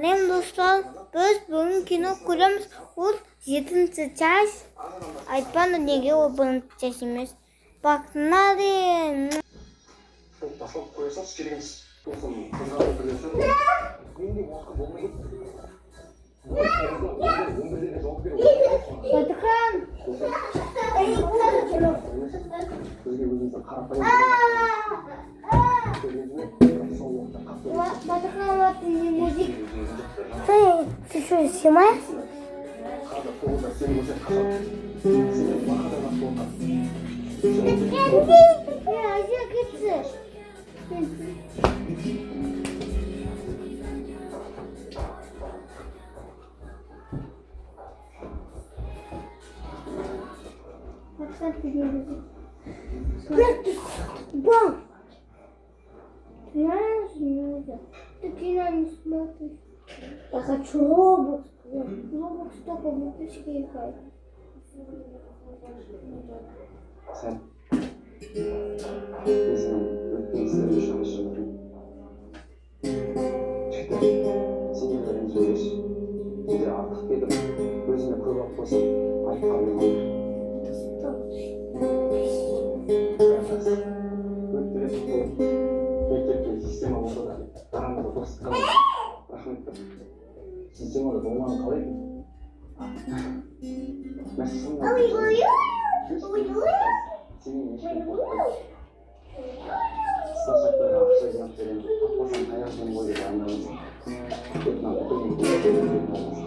Benim dostlar, biz bugün kino ko'ramiz. O 7-час. Aytpanda nega o 1-час emas? Pogнали. Ташлап қоя салшы керегіңіз. Тоқсан қырғалы бірлесін. Менде уақыт болмай кетті. 11-дерге жауап беру. Батырхан. Бізге өзімізді қарапайым. Батырхан, вот не музык. Ты что, снимаешь? Бам! Знаешь, ты кино не смотришь. Я хочу Roblox. Roblox только в бутылочке играть. Sen bizim ötümüzleri çalışırlar. Çıktı. Seni öğrenci söyleyiş. Кейде артық кетіп, өзіне көп алып қойсам, айтқанын olur. Өттіретін болып, мектепте система болса да, арамызда достық қалады. Рахмет. Системада болмағаны қалай екен? Сенің ешкім қорқпайды. Старшақтарға ақша жинап беремін. Таппасам аяғын бойы дайындамыз. Кетман көмек беретін болмыз.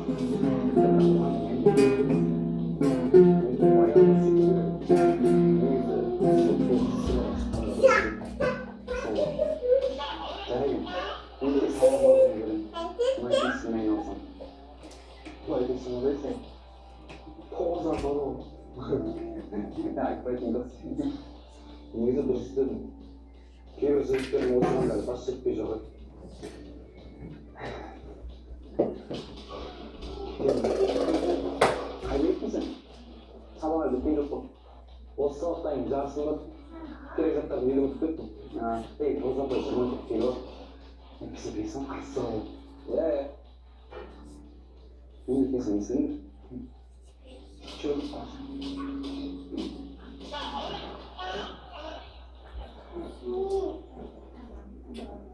Айтпайтын дұрыс. Негізі дұрыс істедім. Кейбір жігіттердің осығандары бас жетпей жоқ еді. Қайда кеттің сен? Сабаққа кеткен жоқ қой. Осы сабақтан кейін жарысында керек заттарды елі ұмытып кеттім. Ей, Розапай 20 кило. Екісі бесін қарсы ғой. Мен екенсің естідіңдер? Чөп.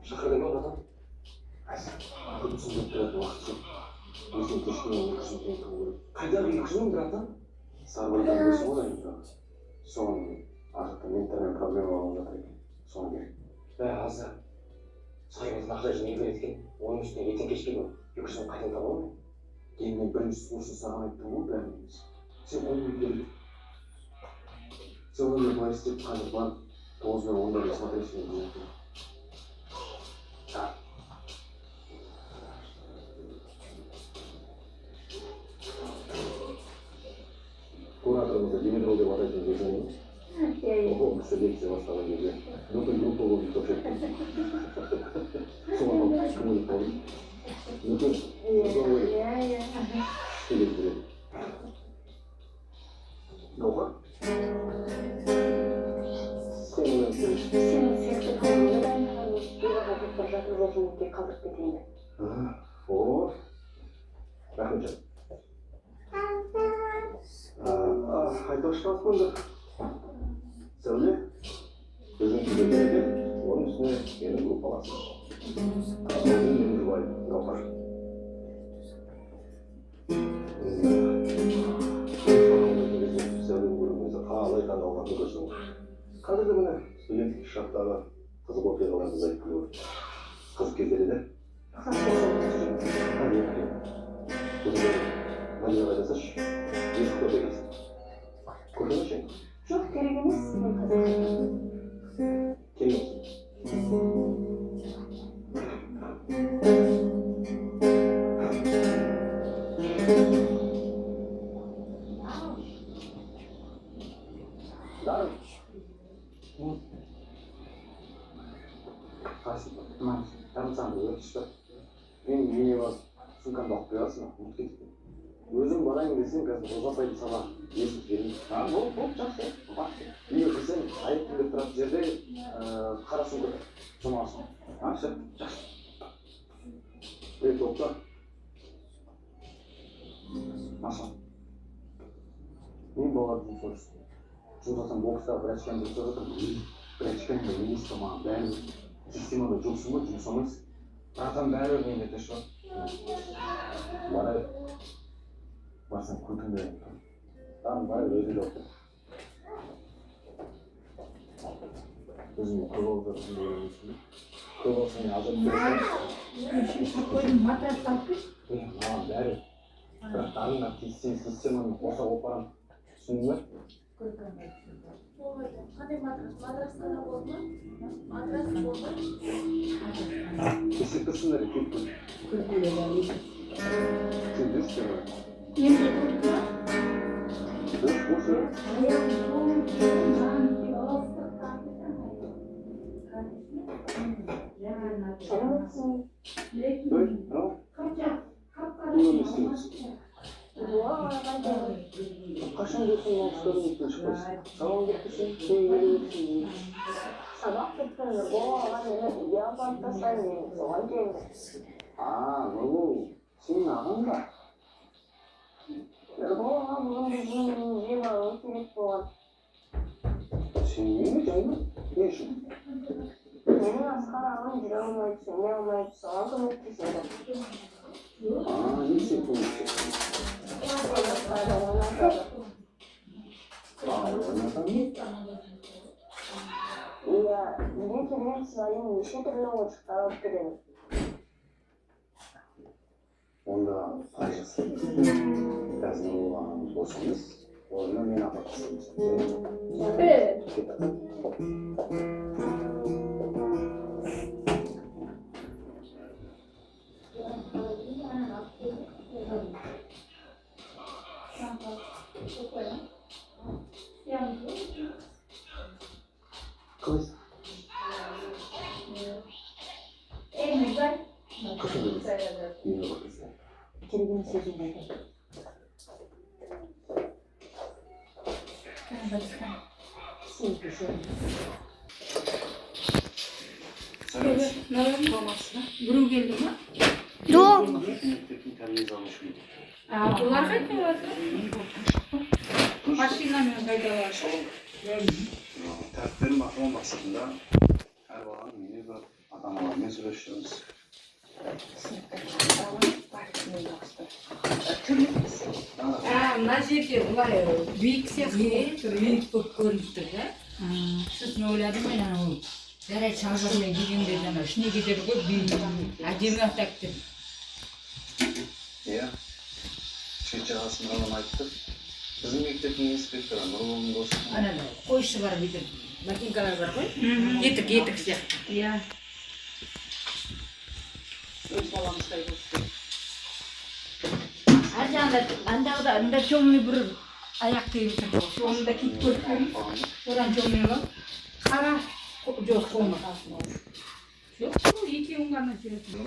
Шақырдың ба адам? Көбісін деп тұратын уақыт жоқ. Өзің кешкенен 200 мың теңге көріп. Қайдағы 200 мың брат? Сарбайдан өсіп олайын бірақ. Соған артықта ментармен проблема болып жатыр екен. Соған керек. Азда. Сайбайдан ақша жинай береді екен. Оның үстіне ертең кешке ғой. 200 мың қайдан таба алмай. Кейін мен бірінші осыны саған айттым ғой бәрін емес. Сен оны берді. Сен оны былай істеп қазір барып 9 мен 10-дарға смотришь мен дейді. Кураторымызда Димитров деп атайтын кезің емес? Ол кісі лекция бастаған кезде бүкіл группа болып ұйықтап кетті. Соған алып кім өліп қалды? Мүмкін ұзақ өліп келіп жүреді. Гаухар? Сен сияқты қалғанда үйға қайтып бара жатып жол-жөнекей қалдырып кетейін бе? Рахмет жан. Айтпақшы қалыппын. Сәуле, біздің студенттерге оның үстіне менің группаласым. Менің жұбайым, Гаухар. Сәуле бөлімімізді қалай таңдалғанын көрсің. Қазіргі міне студенттік шақтағы қызық оқиғаларды айтып көріп. Қызық кездері де. Өзіңді Мадинаға жасашы. Есік көте келсін. Көте ме? Жоқ, керек емес. Мен қазір келмейсің. Дарым. Қасым, дарым саған өтіш бар. Мен үйіне барып сумкамды алып берасың ба? Ұмытып кетіппін. Өзім барайын десем, қазір Розапайды сабақ есіп берейін. Бол, жақсы. Үйге кірсем, айттым деп тұратын жерде қара сумка тұр. Жұмасың. Жақсы. Topla. Nasıl? Ne bağladın sorusu? Жұмсасам бокста врачтан дұрыс жатыр. Врачпен де емес пе маған бәрібір. Системада жұмысың ба, жұмсамайсың. Братан бәрібір менде тіс бар. Барайық. Барсам көтіңді беремін. Tamam, барайық өзің жауап бер. Өзіңе көп олдар өзіңде емесің бе? Көп олса мен азап беремін. Матрас алып кел. Маған бәрібір. Бірақ дарынға системаны қоса қойып барамын. Түсіндің бе? Қандай матрас? Матрас қана болды ма? Матрас болды. Кесек тұрсыңдар, кеп көр. Сен дұрыстың ба? Енді көрді. Дұрыс, осы. Ой, ау. Бұны не істейміз? Қашан көрсің маңғыстардың еттен шықпайсың? Сабақ кетпесің, сен келе берсің. Сабақ кеткен оған мен үйге апарып тастаймын мен соған жеймін. Сенің ағаң ба? Оған бүгін біздің үйге баруы керек болған. Сен неге жайма? Не үшін? Менің асқар ағам жүре алмайды, сөйлей алмайды, соған көмектеседі. Не істеп көмектесің? Ойнатамын? Иә, үйге келген сайын неше түрлі ойыншықтар алып келемін. Онда қайшысы. Қазір ол ағамыз босамыз. Орнына мен апарып тастаймын. Кет. Қалайсың? Қашан келесің? Үйіне бақырсың. Келген сезімдегі. Біреу келді ма? Жоқ. Мектептің тәрбиесі алушымын. Бұлар қайтып жатыр? Машинамен қайталар. Тәртіптерін бақылау мақсатында әр баланың үйіне барып ата-аналарымен сөйлесіп Мына жерде былай биік сияқты биік болып көрініп тұр да. Сосын ойладым мен анау жарайды шалбармен кигенде жаңа ішіне кетеді ғой биік әдемі атақ деп. Иә, шет жағасын ғалам айтты. Біздің мектептің инспекторы Нұрболдың досы. Анада қойшы бар бүйтіп ботинкалар бар ғой. Етік сияқты. Иә. Өз баламыздай болсын. Ар жағында андағыда анда темный бір аяқ киім тұр. Соны да киіп көріп одан темный ғой. Қара жоқ соны. Жоқ, екеуін ғана жүретін.